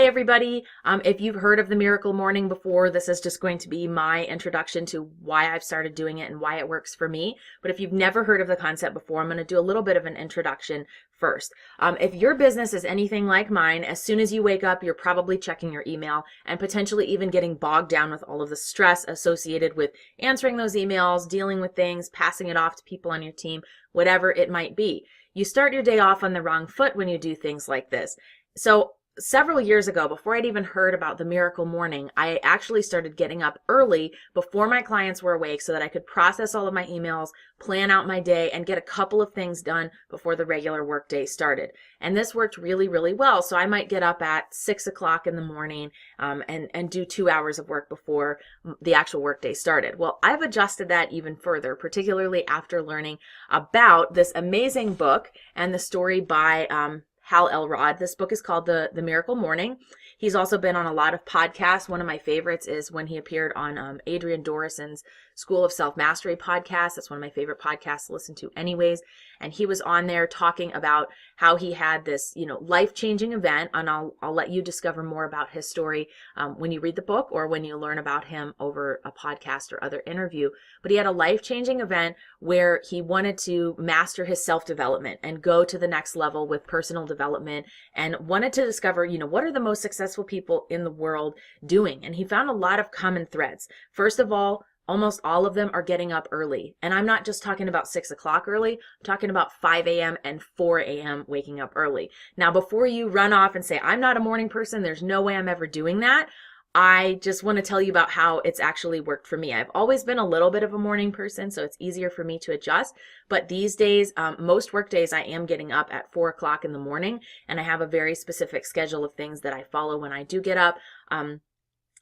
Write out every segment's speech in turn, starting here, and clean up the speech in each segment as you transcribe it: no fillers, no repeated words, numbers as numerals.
Hi, everybody. If you've heard of the Miracle Morning before, this is just going to be my introduction to why I've started doing it and why it works for me. But if you've never heard of the concept before, I'm going to do a little bit of an introduction first. If your business is anything like mine, as soon as you wake up, you're probably checking your email and potentially even getting bogged down with all of the stress associated with answering those emails, dealing with things, passing it off to people on your team, whatever it might be. You start your day off on the wrong foot when you do things like this. So several years ago, before I'd even heard about the Miracle Morning, I actually started getting up early before my clients were awake so that I could process all of my emails, plan out my day, and get a couple of things done before the regular work day started. And this worked really, really well. So I might get up at 6 o'clock in the morning and do 2 hours of work before the actual work day started. Well, I've adjusted that even further, particularly after learning about this amazing book and the story by Hal Elrod. This book is called The Miracle Morning. He's also been on a lot of podcasts. One of my favorites is when he appeared on Adrian Dorison's School of Self-Mastery podcast. That's one of my favorite podcasts to listen to anyways. And he was on there talking about how he had this, life-changing event. And I'll let you discover more about his story when you read the book or when you learn about him over a podcast or other interview. But he had a life-changing event where he wanted to master his self-development and go to the next level with personal development and wanted to discover, what are the most successful people in the world doing? And he found a lot of common threads. First of all, almost all of them are getting up early. And I'm not just talking about 6 o'clock early, I'm talking about 5 a.m. and 4 a.m. waking up early. Now, before you run off and say, I'm not a morning person, there's no way I'm ever doing that, I just want to tell you about how it's actually worked for me. I've always been a little bit of a morning person, so it's easier for me to adjust. But these days, most work days, I am getting up at 4 o'clock in the morning, and I have a very specific schedule of things that I follow when I do get up.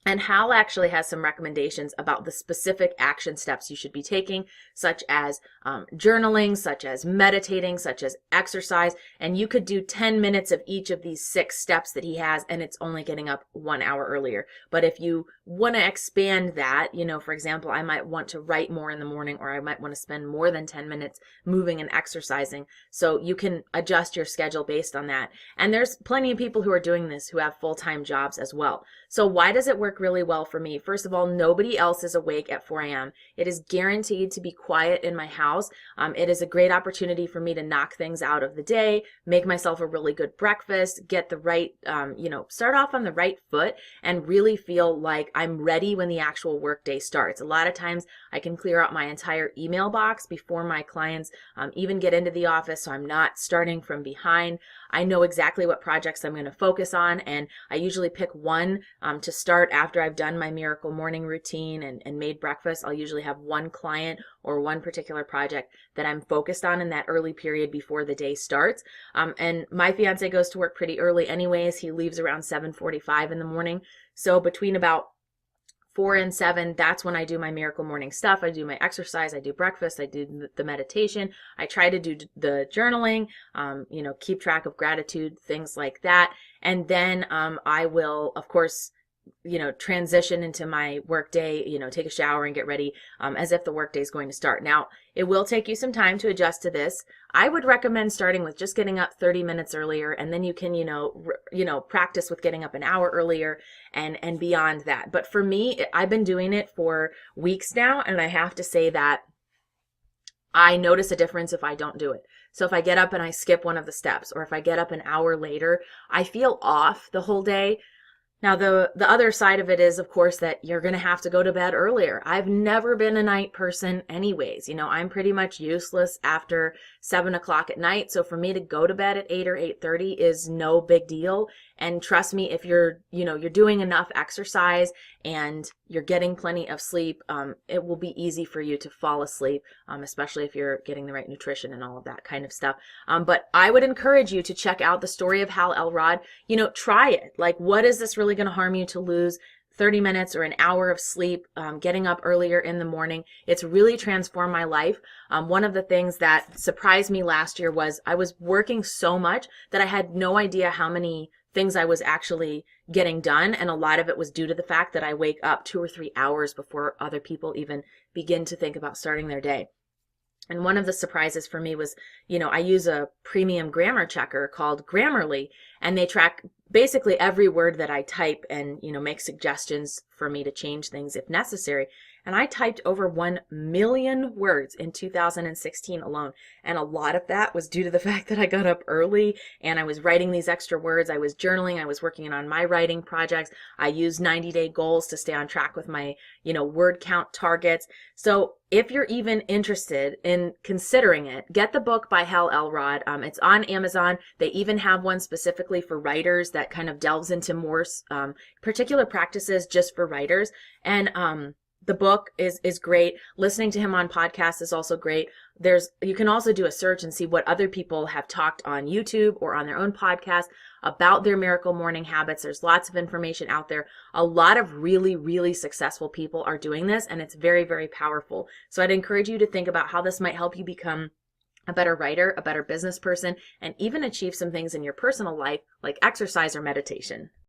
And Hal actually has some recommendations about the specific action steps you should be taking, such as journaling, such as meditating, such as exercise. And you could do 10 minutes of each of these 6 steps that he has, and it's only getting up 1 hour earlier. But if you want to expand that, for example, I might want to write more in the morning, or I might want to spend more than 10 minutes moving and exercising. So you can adjust your schedule based on that. And there's plenty of people who are doing this who have full-time jobs as well. So why does it work really well for me? First of all, nobody else is awake at 4 a.m. It is guaranteed to be quiet in my house. It is a great opportunity for me to knock things out of the day, make myself a really good breakfast, get the right, start off on the right foot and really feel like I'm ready when the actual workday starts. A lot of times I can clear out my entire email box before my clients even get into the office, so I'm not starting from behind. I know exactly what projects I'm going to focus on, and I usually pick one to start after I've done my Miracle Morning routine and made breakfast. I'll usually have one client or one particular project that I'm focused on in that early period before the day starts. And my fiance goes to work pretty early anyways. He leaves around 7:45 in the morning. So between about 4 and 7, that's when I do my Miracle Morning stuff. I do my exercise, I do breakfast, I do the meditation, I try to do the journaling, keep track of gratitude, things like that. And then I will, of course, transition into my work day, take a shower and get ready as if the work day is going to start. Now, it will take you some time to adjust to this. I would recommend starting with just getting up 30 minutes earlier, and then you can, practice with getting up an hour earlier and beyond that. But for me, I've been doing it for weeks now, and I have to say that I notice a difference if I don't do it. So if I get up and I skip one of the steps, or if I get up an hour later, I feel off the whole day. Now, the other side of it is, of course, that you're going to have to go to bed earlier. I've never been a night person anyways. I'm pretty much useless after 7 o'clock at night. So for me to go to bed at 8 or 8:30 is no big deal. And trust me, if you're doing enough exercise and you're getting plenty of sleep, it will be easy for you to fall asleep, especially if you're getting the right nutrition and all of that kind of stuff. But I would encourage you to check out the story of Hal Elrod. Try it. Like, what is this really going to harm you to lose 30 minutes or an hour of sleep, getting up earlier in the morning? It's really transformed my life. One of the things that surprised me last year was I was working so much that I had no idea how many things I was actually getting done. And a lot of it was due to the fact that I wake up 2 or 3 hours before other people even begin to think about starting their day. And one of the surprises for me was, I use a premium grammar checker called Grammarly, and they track basically every word that I type and, make suggestions for me to change things if necessary. And I typed over 1 million words in 2016 alone. And a lot of that was due to the fact that I got up early and I was writing these extra words. I was journaling. I was working on my writing projects. I used 90-day goals to stay on track with my, word count targets. So if you're even interested in considering it, get the book by Hal Elrod. It's on Amazon. They even have one specifically for writers that kind of delves into more particular practices just for writers. And the book is great. Listening to him on podcasts is also great. You can also do a search and see what other people have talked on YouTube or on their own podcast about their miracle morning habits. There's lots of information out there. A lot of really, really successful people are doing this, and it's very, very powerful. So I'd encourage you to think about how this might help you become a better writer, a better business person, and even achieve some things in your personal life like exercise or meditation.